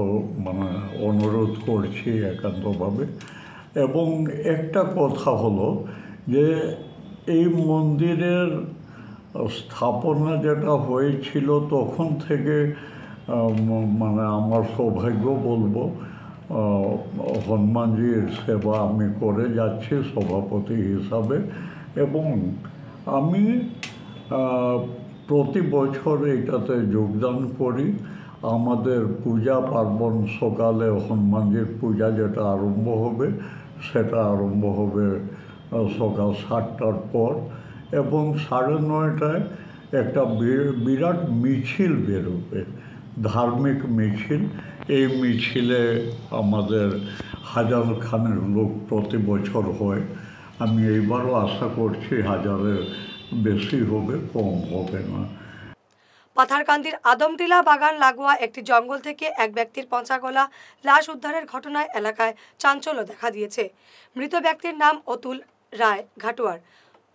মানে অনুরোধ করছি একান্তভাবে। এবং একটা কথা হলো যে এই মন্দিরের স্থাপনা যেটা হয়েছিল তখন থেকে মানে আমার সৌভাগ্য বলবো হনুমানজির সেবা আমি করে যাচ্ছি সভাপতি হিসাবে। এবং আমি প্রতি বছর এটাতে যোগদান করি। আমাদের পূজা পার্বণ সকালে হনুমানজির পূজা যেটা আরম্ভ হবে সেটা আরম্ভ হবে সকাল 7টার পর, এবং 9:30টায় একটা বিরাট মিছিল বেরোবে, ধার্মিক মিছিল। এই মিছিলে আমাদের হাজারখানের লোক প্রতি বছর হয়। আমি এইবারও আশা করছি 1000-এর বেশি হবে, কম হবে না। পাথারকান্দির আদমটিলা বাগান লাগোয়া একটি জঙ্গল থেকে এক ব্যক্তির পচাগলা লাশ উদ্ধারের ঘটনায় এলাকায় চাঞ্চল্য দেখা দিয়েছে। মৃত ব্যক্তির নাম অতুল রায় ঘাটুয়ার।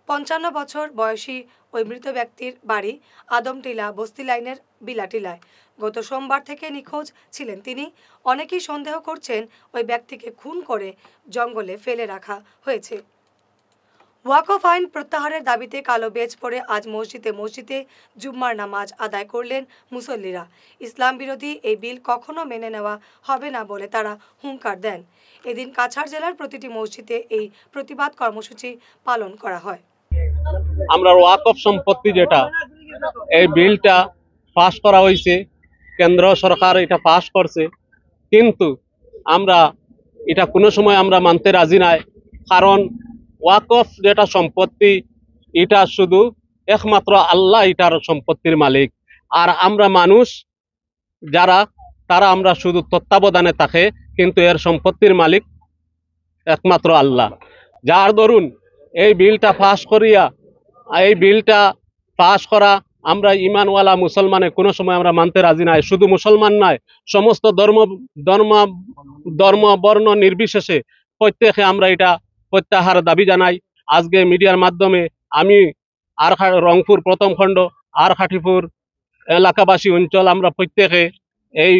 55 বছর বয়সী ওই মৃত ব্যক্তির বাড়ি আদমটিলা বস্তি লাইনের বিলাটিলায়। গত সোমবার থেকে নিখোঁজ ছিলেন তিনি। অনেকেই সন্দেহ করছেন ওই ব্যক্তিকে খুন করে জঙ্গলে ফেলে রাখা হয়েছে। ওয়াকফ আইন প্রত্যাহারের দাবিতে কালো বেজ পরে আজ মসজিদে জুম্মার নামাজ আদায় করলেন মুসল্লিরা। ইসলাম বিরোধী এই বিল কখনো মেনে নেওয়া হবে না বলে তারা হুঙ্কার দেন। এদিন কাছাড় জেলার প্রতিটি মসজিদে এই প্রতিবাদ কর্মসূচি পালন করা হয়। আমরা ওয়াকফ সম্পত্তি যেটা এই বিলটা পাস করা হয়েছে, কেন্দ্র সরকার এটা পাস করছে, কিন্তু আমরা এটা কোনো সময় আমরা মানতে রাজি নাই। কারণ ওয়াকফ যেটা সম্পত্তি এটা শুধু একমাত্র আল্লাহ এটার সম্পত্তির মালিক, আর আমরা মানুষ যারা তারা আমরা শুধু তত্ত্বাবধানে থাকে, কিন্তু এর সম্পত্তির মালিক একমাত্র আল্লাহ। যার দরুন এই বিলটা পাস করা আমরা ইমানওয়ালা মুসলমানে কোনো সময় আমরা মানতে রাজি নাই। শুধু মুসলমান নয়, সমস্ত ধর্ম বর্ণ নির্বিশেষে প্রত্যেকে আমরা এটা প্রত্যাহার দাবি জানাই। আজকে মিডিয়ার মাধ্যমে আমি রংপুর প্রথম খণ্ড আরখাটিপুর এলাকাবাসী অঞ্চল আমরা প্রত্যেকে এই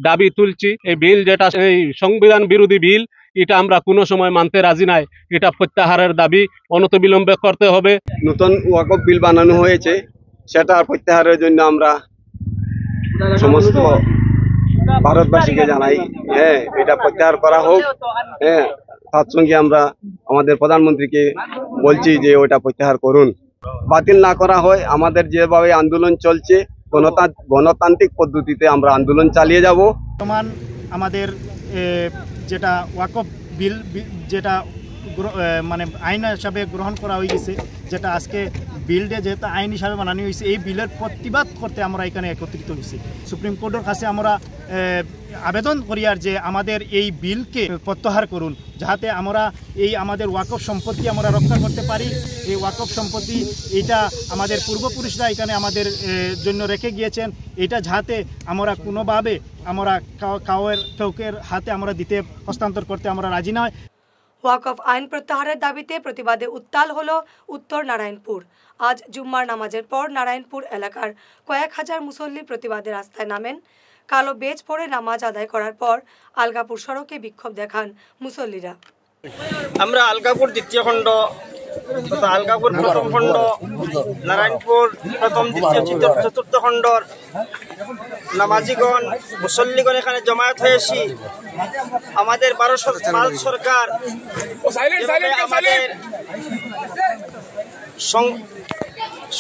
দাবি তুলছি। এই বিল যেটা এই সংবিধান বিরোধী বিল, এটা আমরা কোনো সময় মানতে রাজি নাই। এটা প্রত্যাহারের দাবি অনতিবিলম্বে করতে হবে। নতুন ওয়াকফ বিল বানানো হয়েছে, সেটা প্রত্যাহারের জন্য আমরা সমস্ত ভারতবাসীকে জানাই এটা প্রত্যাহার করা হোক। তার সঙ্গে আমরা আমাদের প্রধানমন্ত্রীকে বলছি যে ওটা প্রত্যাহার করুন। বাতিল না করা হয়, আমাদের যেভাবে আন্দোলন চলছে গণতান্ত্রিক পদ্ধতিতে আমরা আন্দোলন চালিয়ে যাব। বর্তমান আমাদের যেটা ওয়াকফ বিল যেটা মানে আইন হিসাবে গ্রহণ করা হয়ে গেছে, যেটা আজকে বিলটা যেহেতু আইন হিসাবে বানানো হয়েছে, এই বিলের প্রতিবাদ করতে আমরা এখানে একত্রিত হয়েছি। সুপ্রিম কোর্টের কাছে আমরা আবেদন করি আর যে আমাদের এই বিলকে প্রত্যাহার করুন, যাতে আমরা এই আমাদের ওয়াকফ সম্পত্তি আমরা রক্ষা করতে পারি। এই ওয়াকফ সম্পত্তি এটা আমাদের পূর্বপুরুষরা এখানে আমাদের জন্য রেখে গিয়েছেন, এটা যাতে আমরা কোনোভাবে আমরা কাউকের হাতে আমরা দিতে হস্তান্তর করতে আমরা রাজি নয়। ওয়াকফ আইন প্রত্যাহারের দাবিতে প্রতিবাদে উত্তাল হলো উত্তর নারায়ণপুর। আজ জুম্মার নামাজের পর নারায়ণপুর এলাকার কয়েক হাজার মুসল্লি প্রতিবাদে রাস্তায় নামেন। কালো বেজ পরে নামাজ আদায় করার পর আলগাপুর সড়কে বিক্ষোভ দেখান মুসল্লিরা। আমরা আলগাপুর দ্বিতীয় খণ্ড, আলগাপুর প্রথম খণ্ড, নারায়ণপুর প্রথম দ্বিতীয় চতুর্থ খণ্ডর নামাজিগণ মুসল্লিগণ এখানে জমায়েত হয়েছি। আমাদের ভারত সরকার আমাদের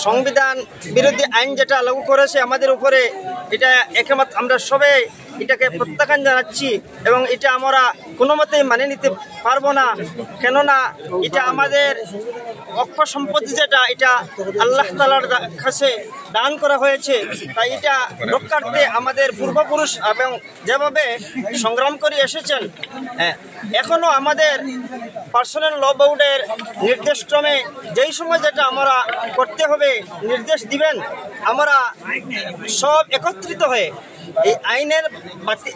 সংবিধান বিরোধী আইন যেটা লাগু করেছে আমাদের উপরে, এটা একমাত্র আমরা সবাই এটাকে প্রত্যাখ্যান জানাচ্ছি এবং এটা আমরা কোনো মতেই মানে নিতে পারবো না। কেননা এটা আমাদের ওয়াকফ সম্পত্তি যেটা এটা আল্লাহ তাআলার কাছে দান করা হয়েছে, তাই এটা রক্ষার্থে আমাদের পূর্বপুরুষ এবং যেভাবে সংগ্রাম করে এসেছেন, এখনো আমাদের পার্সোনাল ল বোর্ডের নির্দেশক্রমে যেই সময় যেটা আমরা করতে হবে নির্দেশ দিবেন, আমরা সব একত্রিত হয়ে এই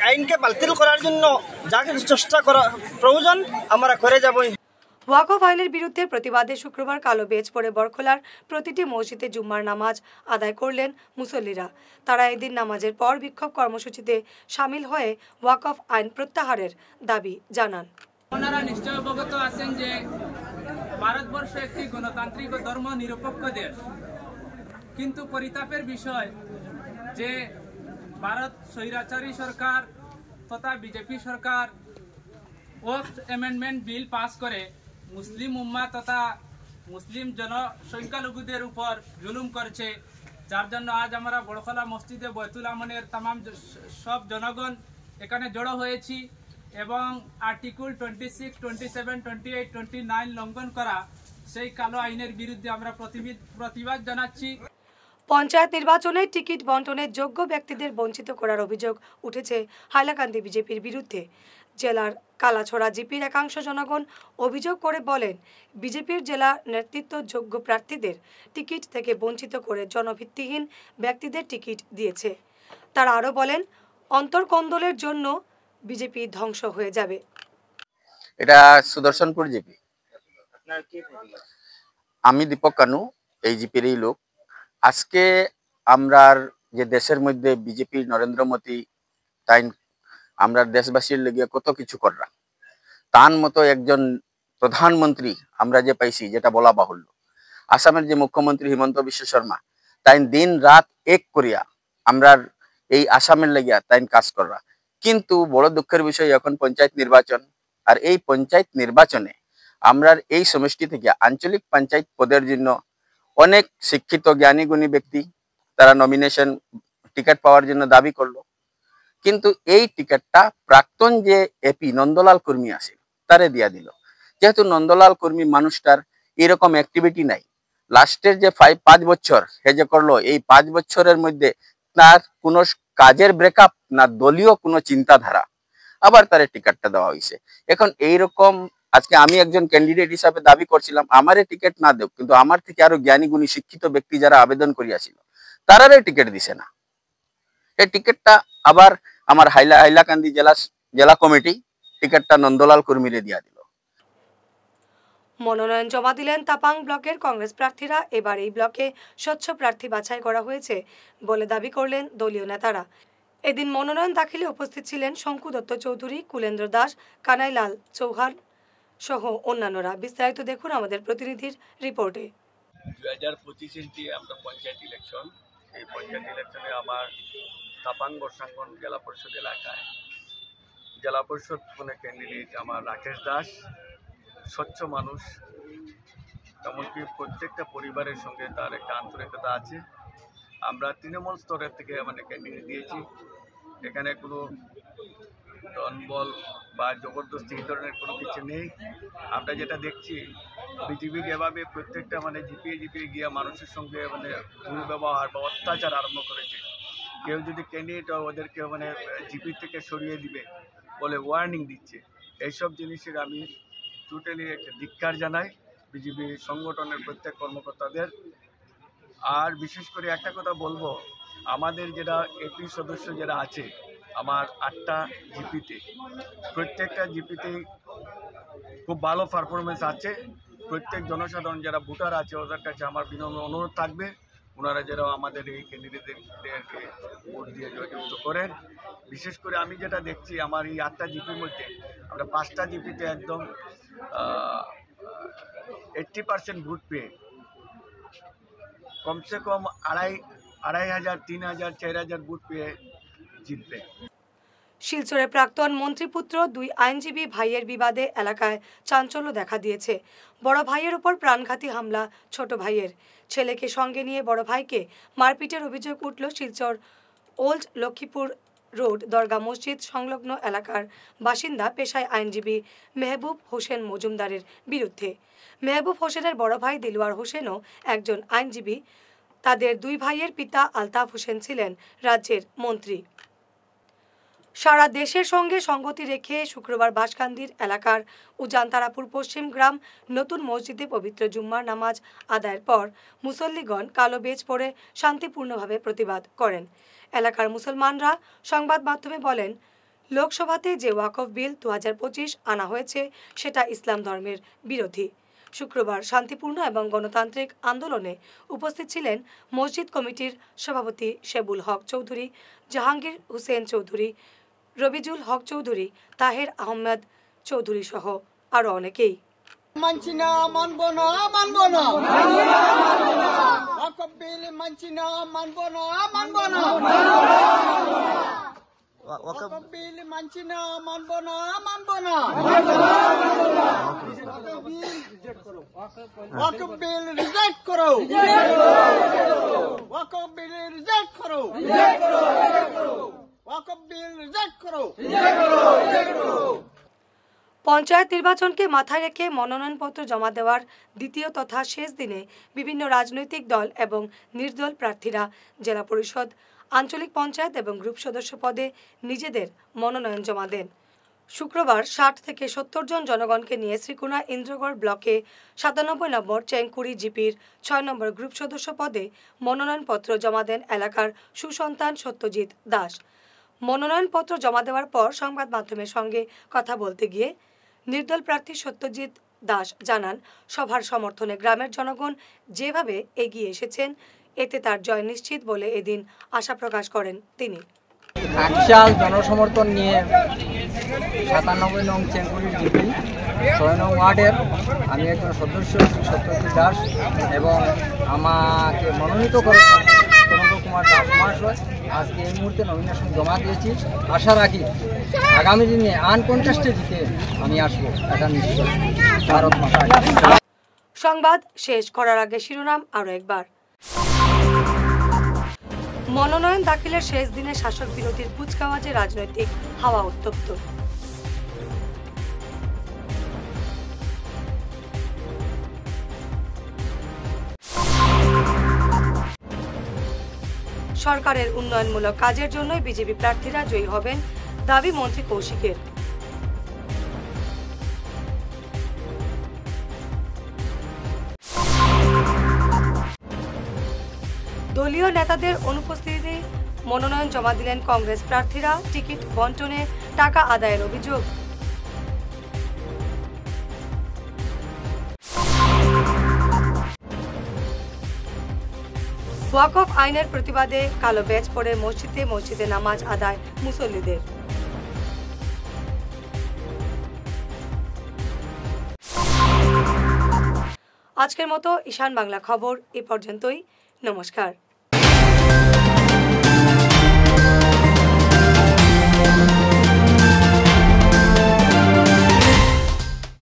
আইনকে বাতিল করার জন্য যা কিছু চেষ্টা করা প্রয়োজন আমরা করে যাব। ওয়াকফ আইনের বিরুদ্ধে প্রতিবাদে শুক্রবার কালো বেজ পরে বরখোলার প্রতিটি মসজিদে জুম্মার নামাজ আদায় করলেন মুসল্লিরা। তারা এদিন নামাজের পর বিক্ষোভ কর্মসূচিতে সামিল হয়ে ওয়াকফ আইন প্রত্যাহারের দাবি জানান। আপনারা নিশ্চয় অবগত আছেন যে ভারতবর্ষ একটি গণতান্ত্রিক ও ধর্ম নিরপেক্ষ দেশ, কিন্তু পরিতাপের বিষয় যে ভারত স্বৈরাচারী সরকার তথা বিজেপি সরকার ওয়াকফ অ্যামেন্ডমেন্ট বিল পাস করে মুসলিম উম্মাহ তথা মুসলিম জনসংখ্যালঘুদের উপর জুলুম করছে, যার জন্য আজ আমরা বড়খলা মসজিদে বয়তুল আমনের তামাম সব জনগণ এখানে জড়ো হয়েছি এবং আর্টিকেল 26, 27, 28, 29 লঙ্ঘন করা সেই কালো আইনের বিরুদ্ধে আমরা প্রতিবাদ জানাচ্ছি। পঞ্চায়েত নির্বাচনে টিকিট বন্টনের যোগ্য ব্যক্তিদের বঞ্চিত করার অভিযোগ উঠেছে হাইলাকান্দি বিজেপির বিরুদ্ধে। জেলার কালাছড়া জিপির একাংশ জনগণ অভিযোগ করে বলেন, বিজেপির জেলা নেতৃত্ব যোগ্য প্রার্থীদের টিকিট থেকে বঞ্চিত করে জনভিত্তিহীন ব্যক্তিদের টিকিট দিয়েছে। তারা আরও বলেন, অন্তর্কন্দলের জন্য বিজেপি ধ্বংস হয়ে যাবে। এটা সুদর্শনপুর জিপি। আমি দীপক কানু, এই জিপির এই লোক। আজকে আমরার যে দেশের মধ্যে বিজেপি নরেন্দ্র মোদী তাই আমরা দেশবাসীর লেগে কত কিছু কররা, তার মতো একজন প্রধানমন্ত্রী আমরা যে পাইছি যেটা বলা বাহুল্য। আসামের যে মুখ্যমন্ত্রী হিমন্ত বিশ্ব শর্মা তাই দিন রাত এক করিয়া আমরার এই আসামের লেগিয়া তাই কাজ কররা। কিন্তু বড় দুঃখের বিষয় এখন পঞ্চায়েত নির্বাচন, আর এই পঞ্চায়েত নির্বাচনে আমরার এই সমষ্টি থেকে আঞ্চলিক পঞ্চায়েত পদের জন্য অনেক শিক্ষিত জ্ঞানী গুণী ব্যক্তি তারা নমিনেশন টিকিট পাওয়ার জন্য দাবি করলো, কিন্তু এই টিকিটটা প্রাক্তন যে এপি নন্দলাল কর্মী আছে তারে দিয়া দিল। যেহেতু নন্দলাল কর্মী মানুষটার এরকম অ্যাক্টিভিটি নাই, লাস্টের যে 5 বছর হে যে করলো, এই 5 বছরের মধ্যে তার কোনো কাজের ব্রেকআপ না দলীয় কোনো চিন্তাধারা, আবার তার টিকিটটা দেওয়া হয়েছে। এখন এইরকম আজকে আমি একজন ক্যান্ডিডেট হিসাবে দাবি করছিলাম আমারে টিকিট না দেব, কিন্তু আমার থেকে আরো জ্ঞানী গুণী শিক্ষিত ব্যক্তি যারা আবেদন করিয়াছিল তারারে টিকিট দিছে না। এই টিকিটটা আবার আমার হাইলাকান্দি জেলা কমিটি টিকিটটা নন্দলাল কর্মীরে দিয়া দিল। মনোনয়ন জমা দিলেন তাপাং ব্লকের কংগ্রেস প্রার্থীরা। এবার এই ব্লকে স্বচ্ছ প্রার্থী বাছাই করা হয়েছে বলে দাবি করলেন দলীয় নেতারা। এদিন মনোনয়ন দাখিলে উপস্থিত ছিলেন শঙ্কু দত্ত চৌধুরী, কুলেন্দ্র দাস, কানাইলাল চৌহান সহ অন্যান্যরা। বিস্তারিত দেখুন আমাদের প্রতিনিধির রিপোর্টে। 2025 আমরা পঞ্চায়েত ইলেকশন, এই পঞ্চায়েত ইলেকশনে আমার তাপাং বর্ষাঙ্গন জেলা পরিষদ এলাকায় জেলা পরিষদ কোনো ক্যান্ডিডেট আমার রাকেশ দাস, স্বচ্ছ মানুষ, এমনকি প্রত্যেকটা পরিবারের সঙ্গে তার একটা আন্তরিকতা আছে। আমরা তৃণমূল স্তরের থেকে মানে ক্যান্ডিডেট দিয়েছি, এখানে কোনো দলবল বা জবরদস্তি এই ধরনের কোনো কিছু নেই। আমরা যেটা দেখছি বিজেপি যেভাবে প্রত্যেকটা মানে জিপিয়ে গিয়ে মানুষের সঙ্গে মানে দুর্ব্যবহার বা অত্যাচার আরম্ভ করেছে, কেউ যদি ক্যান্ডিডেট হয় ওদেরকে মানে জিপি থেকে সরিয়ে দিবে বলে ওয়ার্নিং দিচ্ছে। এইসব জিনিসের আমি টোটালি একটা ধিক্কার জানাই বিজেপি সংগঠনের প্রত্যেক কর্মকর্তাদের। আর বিশেষ করে একটা কথা বলবো, আমাদের যেটা এপি সদস্য যারা আছে আমার 8টা জিপিতে, প্রত্যেকটা জিপিতেই খুব ভালো পারফরমেন্স আছে। প্রত্যেক জনসাধারণ যারা ভোটার আছে ওদের কাছে আমার বিনম্র অনুরোধ থাকবে ওনারা যারা আমাদের এই ক্যান্ডিডেটদেরকে ভোট দিয়ে জয়যুক্ত করেন। বিশেষ করে আমি যেটা দেখছি আমার এই 8টা জিপির মধ্যে আমরা 5টা জিপিতে একদম 80% ভোট পেয়ে কমসে কম 2,500, 3,000, 4,000 ভোট পেয়ে জিতবে। শিলচরের প্রাক্তন মন্ত্রীপুত্র 2 আইনজীবী ভাইয়ের বিবাদে এলাকায় চাঞ্চল্য দেখা দিয়েছে। বড় ভাইয়ের উপর প্রাণঘাতী হামলা ছোট ভাইয়ের। ছেলেকে সঙ্গে নিয়ে বড় ভাইকে মারপিটের অভিযোগ উঠল শিলচর ওল্ড লক্ষ্মীপুর রোড দরগা মসজিদ সংলগ্ন এলাকার বাসিন্দা পেশায় আইনজীবী মেহবুব হোসেন মজুমদারের বিরুদ্ধে। মেহবুব হোসেনের বড় ভাই দিলওয়ার হোসেনও একজন আইনজীবী। তাদের 2 ভাইয়ের পিতা আলতাফ হোসেন ছিলেন রাজ্যের মন্ত্রী। সারা দেশের সঙ্গে সংগতি রেখে শুক্রবার বাঁশকান্দির এলাকার উজানতারাপুর পশ্চিম গ্রাম নতুন মসজিদে পবিত্র জুম্মার নামাজ আদায়ের পর মুসল্লিগণ কালো বেজ পরে শান্তিপূর্ণভাবে প্রতিবাদ করেন। এলাকার মুসলমানরা সংবাদ মাধ্যমে বলেন, লোকসভাতে যে ওয়াকফ বিল 2025 আনা হয়েছে সেটা ইসলাম ধর্মের বিরোধী। শুক্রবার শান্তিপূর্ণ এবং গণতান্ত্রিক আন্দোলনে উপস্থিত ছিলেন মসজিদ কমিটির সভাপতি শেবুল হক চৌধুরী, জাহাঙ্গীর হুসেন চৌধুরী, রবিজুল হক চৌধুরী, তাহের আহমেদ চৌধুরী সহ আরো অনেকেই। মানছি না, মানবো না, মানবো না, ওয়াকফ বিল মানছি না, মানবো না, মানবো না, ওয়াকফ বিল মানছি না, মানবো না, মানবো না, ওয়াকফ বিল রিজেক্ট করো, ওয়াকফ বিল রিজেক্ট করো, ওয়াকফ বিল রিজেক্ট করো। পঞ্চায়েত নির্বাচনকে মাথায় রেখে মনোনয়নপত্র জমা দেওয়ার দ্বিতীয় তথা শেষ দিনে বিভিন্ন রাজনৈতিক দল এবং নির্দল প্রার্থীরা জেলা পরিষদ, আঞ্চলিক পঞ্চায়েত এবং গ্রুপ সদস্য পদে নিজেদের মনোনয়ন জমা দেন। শুক্রবার 60 থেকে 70 জন জনগণকে নিয়ে শ্রীকুনা ইন্দ্রগড় ব্লকে 97 নম্বর চেংকুড়ি জিপির 6 নম্বর গ্রুপ সদস্য পদে মনোনয়নপত্র জমা দেন এলাকার সুসন্তান সত্যজিৎ দাস। মনোনয়নপত্র জমা দেওয়ার পর সংবাদ মাধ্যমের সঙ্গে কথা বলতে গিয়ে নির্দল প্রার্থী সত্যজিৎ দাস জানান, সভার সমর্থনে গ্রামের জনগণ যেভাবে এগিয়ে এসেছেন এতে তার জয় নিশ্চিত বলে এদিন আশা প্রকাশ করেন তিনি। বিশাল জনসমর্থন নিয়ে 97 নং চেংকুড়ি জিপি 6 নং ওয়ার্ডের আমি একজন সদস্য সত্যজিৎ দাস এবং আমাকে মনোনীত করেছেন তরঙ্গ কুমার দাস মহাশয়। আজকে এই মুহূর্তে নমিনেশন জমা দিয়েছি। আশা রাখি আগামী দিনে আনকন্টেস্টে জিতে আমি আসবো, এটা নিশ্চয়। ভারত মাতা। সংবাদ শেষ করার আগে শিরোনাম আরো একবার। মনোনয়ন দাখিলের শেষ দিনে শাসক বিরোধীর কুচকাওয়াজে রাজনৈতিক হাওয়া উত্তপ্ত। সরকারের উন্নয়নমূলক কাজের জন্যই বিজেপি প্রার্থীরা জয়ী হবেন, দাবি মন্ত্রী কৌশিকের। দলীয় নেতাদের অনুপস্থিতিতে মনোনয়ন জমা দিলেন কংগ্রেস প্রার্থীরা, টিকিট বন্টনে টাকা আদায়ের অভিযোগ। ওয়াকফ আইনের প্রতিবাদে কালো ব্যাজ পরে মসজিদে নামাজ আদায় মুসল্লিদের। আজকের মতো ঈশান বাংলা খবর এ পর্যন্তই। নমস্কার।